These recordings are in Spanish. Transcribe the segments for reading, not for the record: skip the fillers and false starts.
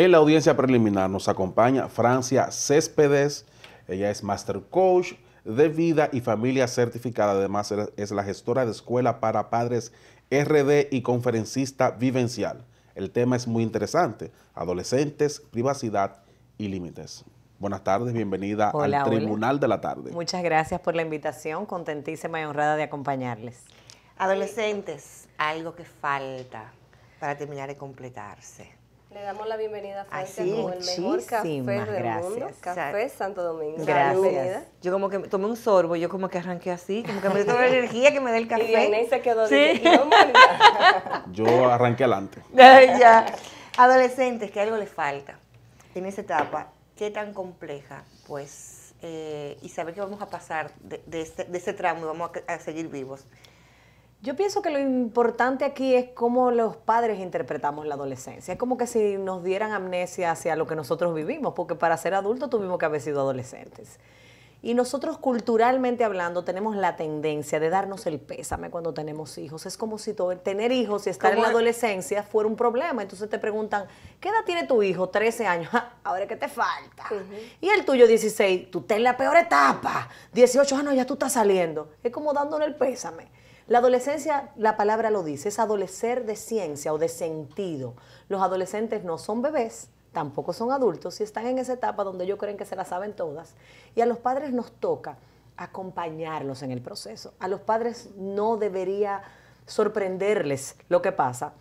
En la audiencia preliminar nos acompaña Francia Céspedes. Ella es Master Coach de Vida y Familia certificada. Además, es la gestora de Escuela para Padres RD y conferencista vivencial. El tema es muy interesante: adolescentes, privacidad y límites. Buenas tardes, bienvenida al Tribunal de la Tarde. Muchas gracias por la invitación, contentísima y honrada de acompañarles. Adolescentes, algo que falta para terminar de completarse. Le damos la bienvenida a Francia Así, como el mejor café del mundo. Café Santo Domingo. Gracias. Bienvenida. Yo como que tomé un sorbo, yo como que arranqué así, como que me dio toda la energía que me da el café. Y Dianey se quedó Sí. y no moría. Yo arranqué adelante. Ya. Adolescentes, que algo les falta en esa etapa, qué tan compleja, pues, y saber que vamos a pasar de ese tramo y vamos a seguir vivos. Yo pienso que lo importante aquí es cómo los padres interpretamos la adolescencia. Es como que si nos dieran amnesia hacia lo que nosotros vivimos, porque para ser adultos tuvimos que haber sido adolescentes. Y nosotros, culturalmente hablando, tenemos la tendencia de darnos el pésame cuando tenemos hijos. Es como si tener hijos y estar en la adolescencia fuera un problema. Entonces te preguntan, ¿qué edad tiene tu hijo? 13 años. Ahora, ¿qué te falta? Y el tuyo, 16. Tú estás en la peor etapa. 18, no, ya tú estás saliendo. Es como dándole el pésame. La adolescencia, la palabra lo dice, es adolecer de ciencia o de sentido. Los adolescentes no son bebés, tampoco son adultos, y están en esa etapa donde ellos creen que se la saben todas. Y a los padres nos toca acompañarlos en el proceso. A los padres no debería sorprenderles lo que pasa,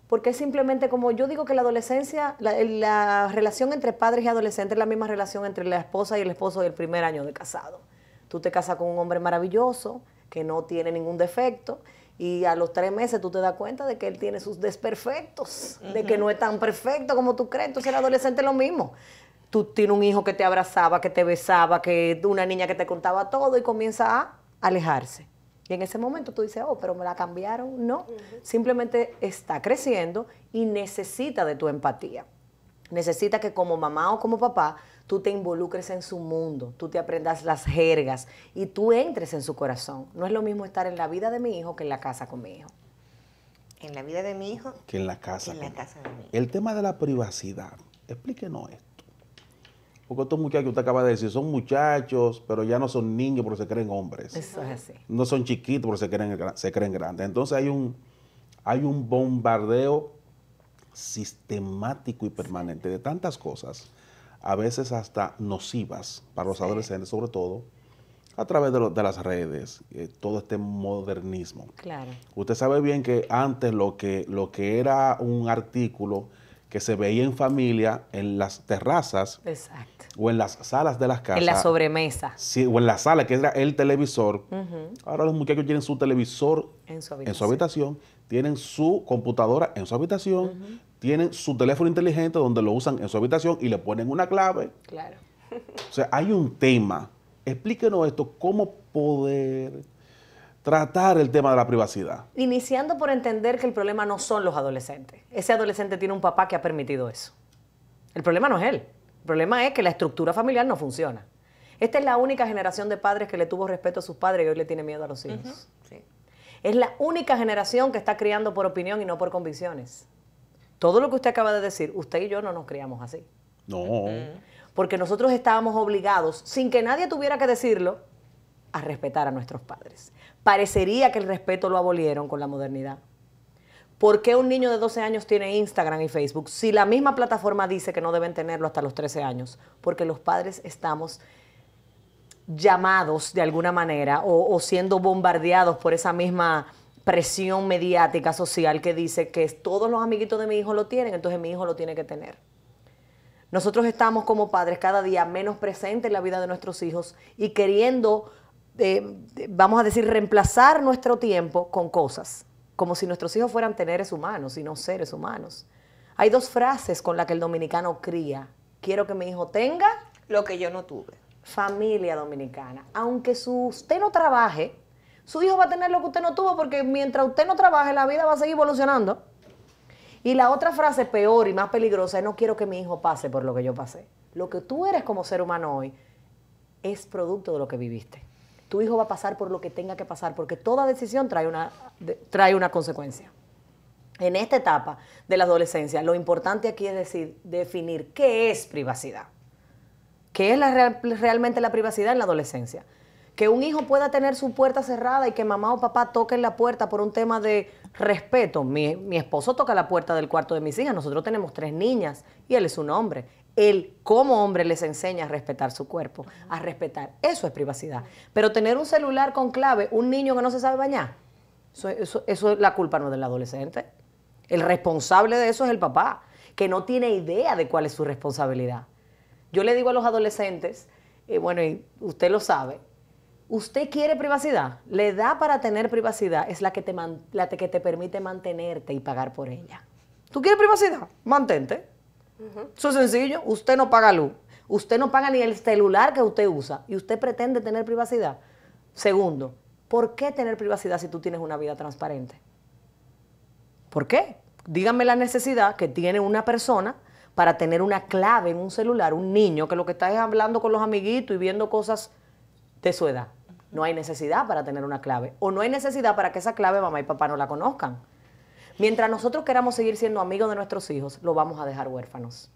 porque es simplemente como yo digo que la adolescencia, la relación entre padres y adolescentes es la misma relación entre la esposa y el esposo del primer año de casado. Tú te casas con un hombre maravilloso, que no tiene ningún defecto, y a los 3 meses tú te das cuenta de que él tiene sus desperfectos, de que no es tan perfecto como tú crees. Entonces el adolescente es lo mismo. Tú tienes un hijo que te abrazaba, que te besaba, que una niña que te contaba todo y comienza a alejarse. Y en ese momento tú dices, oh, pero me la cambiaron. No, simplemente está creciendo y necesita de tu empatía. Necesita que como mamá o como papá tú te involucres en su mundo, tú te aprendas las jergas y tú entres en su corazón. No es lo mismo estar en la vida de mi hijo que en la casa con mi hijo. En la vida de mi hijo. Que en la casa. En la casa de mi hijo. El tema de la privacidad, explíquenos esto. Porque estos muchachos, usted acaba de decir, son muchachos, pero ya no son niños porque se creen hombres. Eso es así. No son chiquitos porque se creen grandes. Entonces hay un bombardeo sistemático y permanente de tantas cosas, a veces hasta nocivas para los adolescentes, sobre todo a través de las redes, todo este modernismo. Claro. Usted sabe bien que antes lo que era un artículo que se veía en familia, en las terrazas, exacto, o en las salas de las casas. En la sobremesa. Sí, o en la sala, que era el televisor. Ahora los muchachos tienen su televisor en su habitación, tienen su computadora en su habitación, tienen su teléfono inteligente donde lo usan en su habitación y le ponen una clave. Claro. O sea, hay un tema. Explíquenos esto, cómo poder tratar el tema de la privacidad. Iniciando por entender que el problema no son los adolescentes. Ese adolescente tiene un papá que ha permitido eso. El problema no es él. El problema es que la estructura familiar no funciona. Esta es la única generación de padres que le tuvo respeto a sus padres y hoy le tiene miedo a los hijos. Sí. Es la única generación que está criando por opinión y no por convicciones. Todo lo que usted acaba de decir, usted y yo no nos criamos así. No. Porque nosotros estábamos obligados, sin que nadie tuviera que decirlo, a respetar a nuestros padres. Parecería que el respeto lo abolieron con la modernidad. ¿Por qué un niño de 12 años tiene Instagram y Facebook si la misma plataforma dice que no deben tenerlo hasta los 13 años? Porque los padres estamos llamados de alguna manera o siendo bombardeados por esa misma presión mediática social que dice que todos los amiguitos de mi hijo lo tienen, entonces mi hijo lo tiene que tener. Nosotros estamos como padres cada día menos presentes en la vida de nuestros hijos y queriendo, vamos a decir, reemplazar nuestro tiempo con cosas, como si nuestros hijos fueran teneres humanos y no seres humanos. Hay 2 frases con las que el dominicano cría. Quiero que mi hijo tenga lo que yo no tuve. Familia dominicana. Aunque usted no trabaje, su hijo va a tener lo que usted no tuvo, porque mientras usted no trabaje, la vida va a seguir evolucionando. Y la otra frase peor y más peligrosa es: no quiero que mi hijo pase por lo que yo pasé. Lo que tú eres como ser humano hoy es producto de lo que viviste. Tu hijo va a pasar por lo que tenga que pasar, porque toda decisión trae una consecuencia. En esta etapa de la adolescencia, lo importante aquí es definir qué es privacidad. ¿Qué es realmente la privacidad en la adolescencia? Que un hijo pueda tener su puerta cerrada y que mamá o papá toquen la puerta por un tema de respeto. Mi esposo toca la puerta del cuarto de mis hijas. Nosotros tenemos 3 niñas y él es un hombre. Él, como hombre, les enseña a respetar su cuerpo, a respetar. Eso es privacidad. Pero tener un celular con clave, un niño que no se sabe bañar, eso la culpa no es del adolescente. El responsable de eso es el papá, que no tiene idea de cuál es su responsabilidad. Yo le digo a los adolescentes, bueno, y usted lo sabe, ¿usted quiere privacidad? La edad para tener privacidad es la que te permite mantenerte y pagar por ella. ¿Tú quieres privacidad? Mantente. Eso es sencillo. Usted no paga luz. Usted no paga ni el celular que usted usa. Y usted pretende tener privacidad. Segundo, ¿por qué tener privacidad si tú tienes una vida transparente? ¿Por qué? Díganme la necesidad que tiene una persona para tener una clave en un celular, un niño que lo que está es hablando con los amiguitos y viendo cosas de su edad. No hay necesidad para tener una clave. O no hay necesidad para que esa clave mamá y papá no la conozcan. Mientras nosotros queramos seguir siendo amigos de nuestros hijos, lo vamos a dejar huérfanos.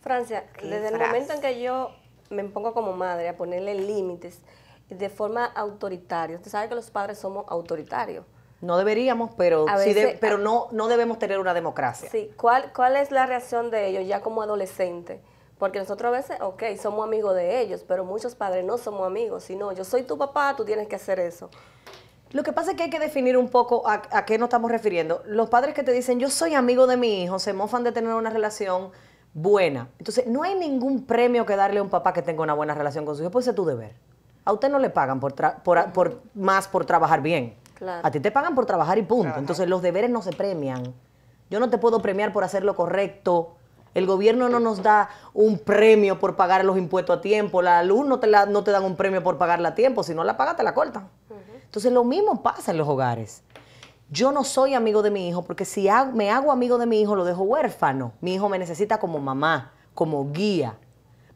Francia, desde el momento en que yo me pongo como madre a ponerle límites de forma autoritaria, usted sabe que los padres somos autoritarios. No deberíamos, pero no debemos tener una democracia. Sí, ¿cuál es la reacción de ellos ya como adolescentes? Porque nosotros a veces, ok, somos amigos de ellos, pero muchos padres no somos amigos, sino yo soy tu papá, tú tienes que hacer eso. Lo que pasa es que hay que definir un poco a qué nos estamos refiriendo. Los padres que te dicen, yo soy amigo de mi hijo, se mofan de tener una relación buena. Entonces, no hay ningún premio que darle a un papá que tenga una buena relación con su hijo, pues ese es tu deber. A usted no le pagan por trabajar bien. Claro. A ti te pagan por trabajar y punto. Entonces, los deberes no se premian. Yo no te puedo premiar por hacer lo correcto. El gobierno no nos da un premio por pagar los impuestos a tiempo. La luz no te dan un premio por pagarla a tiempo. Si no la pagas, te la cortan. Entonces, lo mismo pasa en los hogares. Yo no soy amigo de mi hijo porque si me hago amigo de mi hijo, lo dejo huérfano. Mi hijo me necesita como mamá, como guía.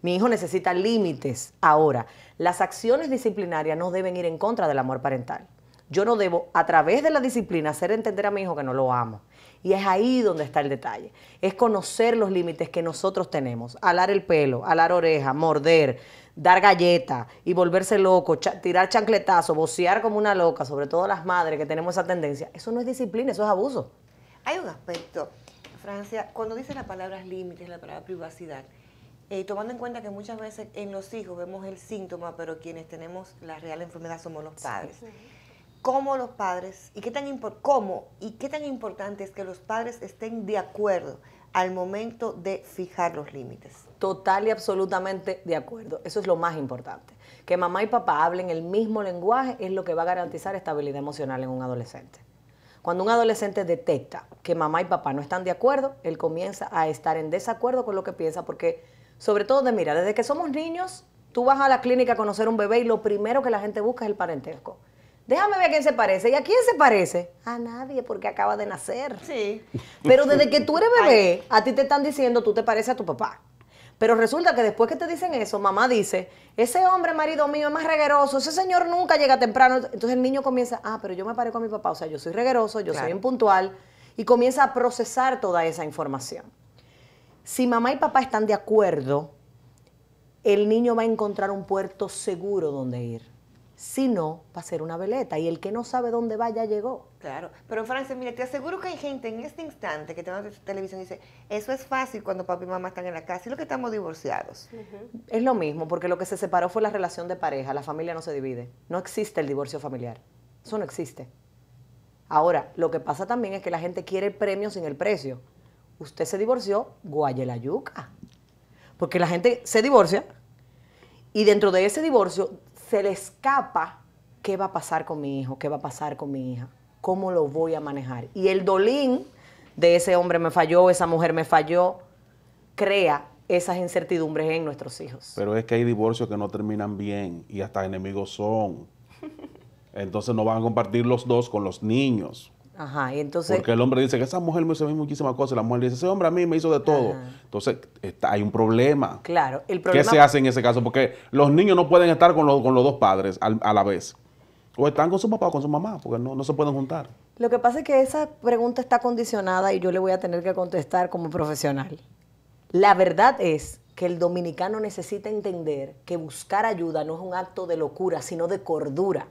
Mi hijo necesita límites. Ahora, las acciones disciplinarias no deben ir en contra del amor parental. Yo no debo, a través de la disciplina, hacer entender a mi hijo que no lo amo. Y es ahí donde está el detalle. Es conocer los límites que nosotros tenemos. Alar el pelo, alar oreja, morder, dar galleta y volverse loco, tirar chancletazo, vocear como una loca, sobre todo las madres que tenemos esa tendencia. Eso no es disciplina, eso es abuso. Hay un aspecto, Francia, cuando dice las palabras límites, la palabra privacidad, tomando en cuenta que muchas veces en los hijos vemos el síntoma, pero quienes tenemos la real enfermedad somos los padres. Sí. ¿Cómo los padres, y qué tan importante es que los padres estén de acuerdo al momento de fijar los límites? Total y absolutamente de acuerdo. Eso es lo más importante. Que mamá y papá hablen el mismo lenguaje es lo que va a garantizar estabilidad emocional en un adolescente. Cuando un adolescente detecta que mamá y papá no están de acuerdo, él comienza a estar en desacuerdo con lo que piensa, porque sobre todo desde que somos niños, tú vas a la clínica a conocer un bebé y lo primero que la gente busca es el parentesco. Déjame ver a quién se parece. ¿Y a quién se parece? A nadie, porque acaba de nacer. Sí. Pero desde que tú eres bebé, a ti te están diciendo, tú te pareces a tu papá. Pero resulta que después que te dicen eso, mamá dice, ese hombre, marido mío, es más regueroso, ese señor nunca llega temprano. Entonces el niño comienza, pero yo me parezco a mi papá, o sea, yo soy regueroso, yo soy impuntual, y comienza a procesar toda esa información. Si mamá y papá están de acuerdo, el niño va a encontrar un puerto seguro donde ir. Si no, va a ser una veleta. Y el que no sabe dónde va, ya llegó. Claro. Pero, Francia, mira, te aseguro que hay gente en este instante que te va a ver televisión y dice, eso es fácil cuando papá y mamá están en la casa y lo que estamos divorciados. Es lo mismo, porque lo que se separó fue la relación de pareja. La familia no se divide. No existe el divorcio familiar. Eso no existe. Ahora, lo que pasa también es que la gente quiere el premio sin el precio. Usted se divorció, guaye la yuca. Porque la gente se divorcia y dentro de ese divorcio se le escapa qué va a pasar con mi hijo, qué va a pasar con mi hija, cómo lo voy a manejar. Y el dolín de ese hombre me falló, esa mujer me falló, crea esas incertidumbres en nuestros hijos. Pero es que hay divorcios que no terminan bien y hasta enemigos son. Entonces no van a compartir los dos con los niños. Ajá, y entonces... Porque el hombre dice que esa mujer me hizo muchísimas cosas y la mujer dice, ese hombre a mí me hizo de todo. Ajá. Entonces hay un problema. Claro, el problema... ¿Qué se hace en ese caso? Porque los niños no pueden estar con los dos padres a la vez. O están con su papá o con su mamá, porque no se pueden juntar. Lo que pasa es que esa pregunta está condicionada y yo le voy a tener que contestar como profesional. La verdad es que el dominicano necesita entender que buscar ayuda no es un acto de locura, sino de cordura.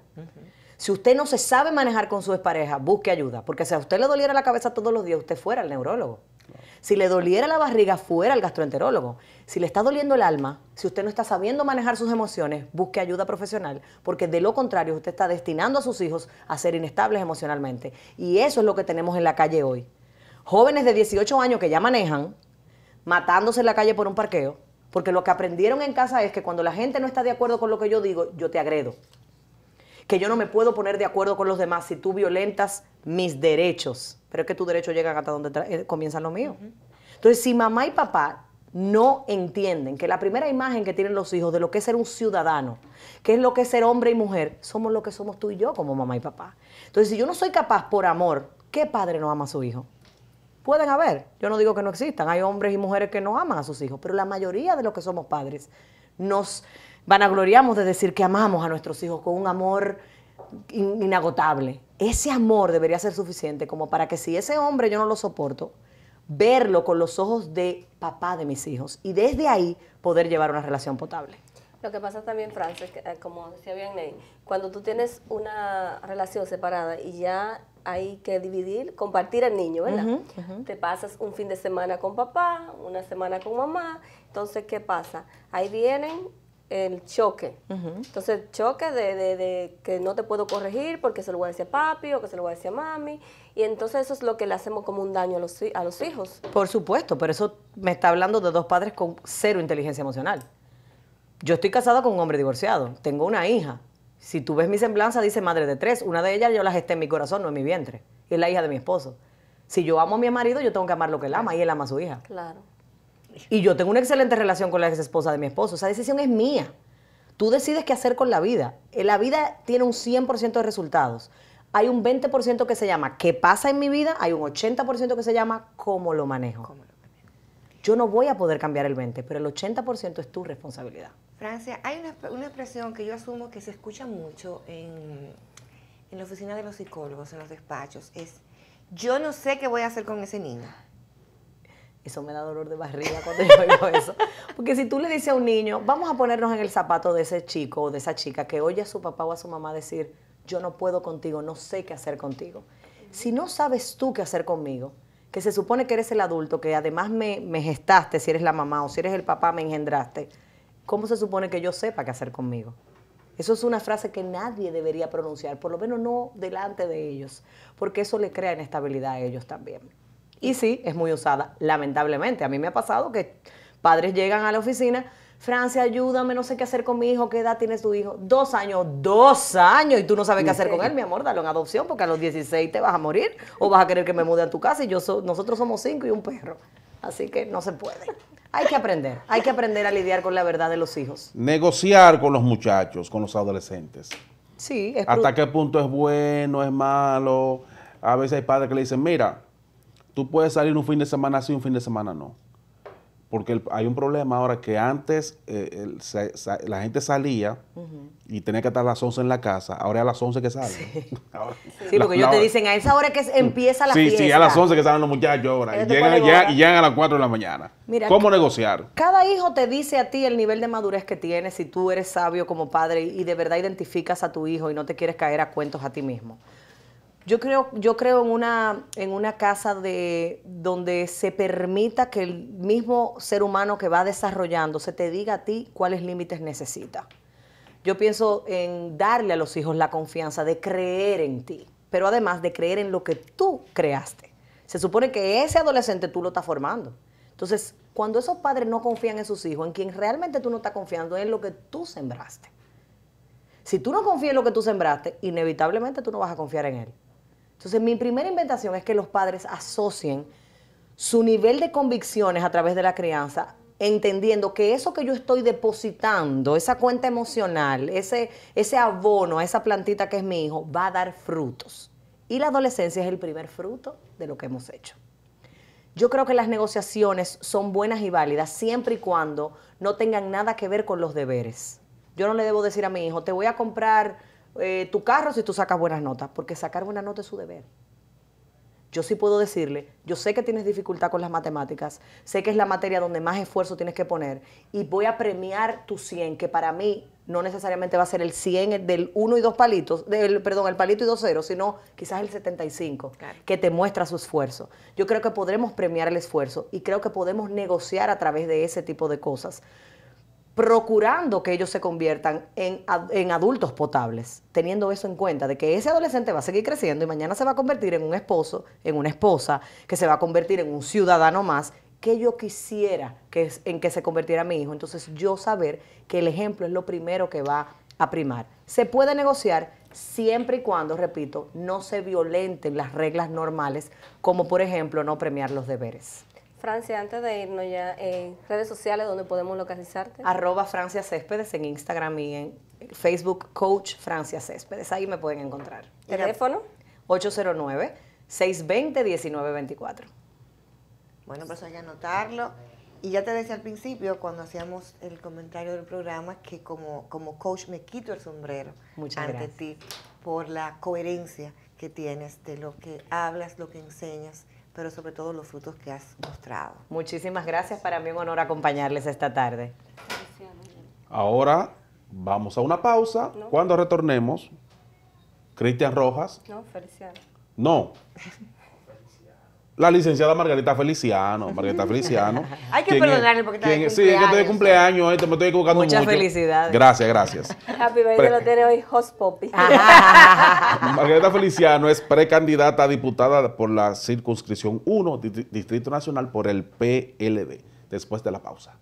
Si usted no se sabe manejar con su expareja, busque ayuda, porque si a usted le doliera la cabeza todos los días, usted fuera al neurólogo. Si le doliera la barriga, fuera al gastroenterólogo. Si le está doliendo el alma, si usted no está sabiendo manejar sus emociones, busque ayuda profesional, porque de lo contrario usted está destinando a sus hijos a ser inestables emocionalmente. Y eso es lo que tenemos en la calle hoy. Jóvenes de 18 años que ya manejan, matándose en la calle por un parqueo, porque lo que aprendieron en casa es que cuando la gente no está de acuerdo con lo que yo digo, yo te agredo. Que yo no me puedo poner de acuerdo con los demás si tú violentas mis derechos. Pero es que tus derechos llegan hasta donde comienzan los míos. Entonces, si mamá y papá no entienden que la primera imagen que tienen los hijos de lo que es ser un ciudadano, que es lo que es ser hombre y mujer, somos lo que somos tú y yo como mamá y papá. Entonces, si yo no soy capaz por amor, ¿qué padre no ama a su hijo? Pueden haber, yo no digo que no existan, hay hombres y mujeres que no aman a sus hijos, pero la mayoría de los que somos padres nos vanagloriamos de decir que amamos a nuestros hijos con un amor inagotable. Ese amor debería ser suficiente como para que si ese hombre yo no lo soporto, verlo con los ojos de papá de mis hijos y desde ahí poder llevar una relación potable. Lo que pasa también, Frances, como decía Vianney, cuando tú tienes una relación separada y ya hay que dividir, compartir el niño, ¿verdad? Te pasas un fin de semana con papá, una semana con mamá, entonces, ¿qué pasa? Ahí vienen el choque. Entonces, choque de que no te puedo corregir porque se lo voy a decir a papi o que se lo voy a decir a mami. Y entonces eso es lo que le hacemos como un daño a los hijos. Por supuesto, pero eso me está hablando de dos padres con cero inteligencia emocional. Yo estoy casada con un hombre divorciado, tengo una hija. Si tú ves mi semblanza, dice madre de 3. Una de ellas yo la gesté en mi corazón, no en mi vientre. Y es la hija de mi esposo. Si yo amo a mi marido, yo tengo que amar lo que él ama y él ama a su hija. Claro. Y yo tengo una excelente relación con la ex esposa de mi esposo. Esa decisión es mía. Tú decides qué hacer con la vida. La vida tiene un 100% de resultados. Hay un 20% que se llama ¿qué pasa en mi vida? Hay un 80% que se llama ¿cómo lo manejo? Yo no voy a poder cambiar el 20%, pero el 80% es tu responsabilidad. Francia, hay una expresión que yo asumo que se escucha mucho en la oficina de los psicólogos, en los despachos, es yo no sé qué voy a hacer con ese niño. Eso me da dolor de barriga cuando yo oigo eso. Porque si tú le dices a un niño, vamos a ponernos en el zapato de ese chico o de esa chica que oye a su papá o a su mamá decir, yo no puedo contigo, no sé qué hacer contigo. Si no sabes tú qué hacer conmigo, que se supone que eres el adulto, que además me gestaste, si eres la mamá o si eres el papá, me engendraste, ¿cómo se supone que yo sepa qué hacer conmigo? Eso es una frase que nadie debería pronunciar, por lo menos no delante de ellos, porque eso le crea inestabilidad a ellos también. Y sí, es muy usada, lamentablemente. A mí me ha pasado que padres llegan a la oficina, Francia, ayúdame, no sé qué hacer con mi hijo, ¿qué edad tiene tu hijo? 2 años, 2 años, y tú no sabes qué hacer con él, mi amor, dalo en adopción, porque a los 16 te vas a morir, o vas a querer que me mude a tu casa, y nosotros somos 5 y un perro. Así que no se puede. Hay que aprender a lidiar con la verdad de los hijos. Negociar con los muchachos, con los adolescentes. Sí, es ¿Hasta qué punto es bueno, es malo? A veces hay padres que le dicen, mira, tú puedes salir un fin de semana sí, un fin de semana no. Porque hay un problema ahora que antes la gente salía y tenía que estar a las 11 en la casa. Ahora es a las 11 que sale. Sí, porque ellos te dicen, a esa hora que empieza la fiesta. Sí, a las 11 que salen los muchachos ahora. Y llegan a las 4 de la mañana. Mira, ¿cómo negociar? Cada hijo te dice a ti el nivel de madurez que tienes, si tú eres sabio como padre y de verdad identificas a tu hijo y no te quieres caer a cuentos a ti mismo. Yo creo en una casa donde se permita que el mismo ser humano que va desarrollando se te diga a ti cuáles límites necesita. Yo pienso en darle a los hijos la confianza de creer en ti, pero además de creer en lo que tú creaste. Se supone que ese adolescente tú lo estás formando. Entonces, cuando esos padres no confían en sus hijos, en quien realmente tú no estás confiando es en lo que tú sembraste. Si tú no confías en lo que tú sembraste, inevitablemente tú no vas a confiar en él. Entonces, mi primera invitación es que los padres asocien su nivel de convicciones a través de la crianza, entendiendo que eso que yo estoy depositando, esa cuenta emocional, ese abono a esa plantita que es mi hijo, va a dar frutos. Y la adolescencia es el primer fruto de lo que hemos hecho. Yo creo que las negociaciones son buenas y válidas siempre y cuando no tengan nada que ver con los deberes. Yo no le debo decir a mi hijo, te voy a comprar tu carro si tú sacas buenas notas, porque sacar buenas notas es su deber. Yo sí puedo decirle, yo sé que tienes dificultad con las matemáticas, sé que es la materia donde más esfuerzo tienes que poner y voy a premiar tu 100, que para mí no necesariamente va a ser el 100 del 1 y 2 palitos, el palito y 2 ceros, sino quizás el 75, claro, que te muestra su esfuerzo. Yo creo que podremos premiar el esfuerzo y creo que podemos negociar a través de ese tipo de cosas, procurando que ellos se conviertan en adultos potables, teniendo eso en cuenta, de que ese adolescente va a seguir creciendo y mañana se va a convertir en un esposo, en una esposa, que se va a convertir en un ciudadano más, que yo quisiera en que se convirtiera mi hijo. Entonces yo saber que el ejemplo es lo primero que va a primar. Se puede negociar siempre y cuando, repito, no se violenten las reglas normales, como por ejemplo no premiar los deberes. Francia, antes de irnos ya, redes sociales donde podemos localizarte. @Francia Céspedes en Instagram y en Facebook, Coach Francia Céspedes. Ahí me pueden encontrar. ¿Teléfono? 809-620-1924. Bueno, pues hay que anotarlo. Y ya te decía al principio, cuando hacíamos el comentario del programa, que como coach me quito el sombrero ante ti por la coherencia que tienes de lo que hablas, lo que enseñas, pero sobre todo los frutos que has mostrado. Muchísimas gracias, para mí un honor acompañarles esta tarde. Ahora vamos a una pausa. No. Cuando retornemos, Cristian Rojas. No, Feliciano. No. La licenciada Margarita Feliciano. Hay que perdonarle porque está de cumpleaños. Sí, es que estoy de cumpleaños, me estoy equivocando mucho. Muchas felicidades. Gracias. Happy birthday lo tiene hoy Host Poppy. Margarita Feliciano es precandidata a diputada por la circunscripción 1, Distrito Nacional, por el PLD. Después de la pausa.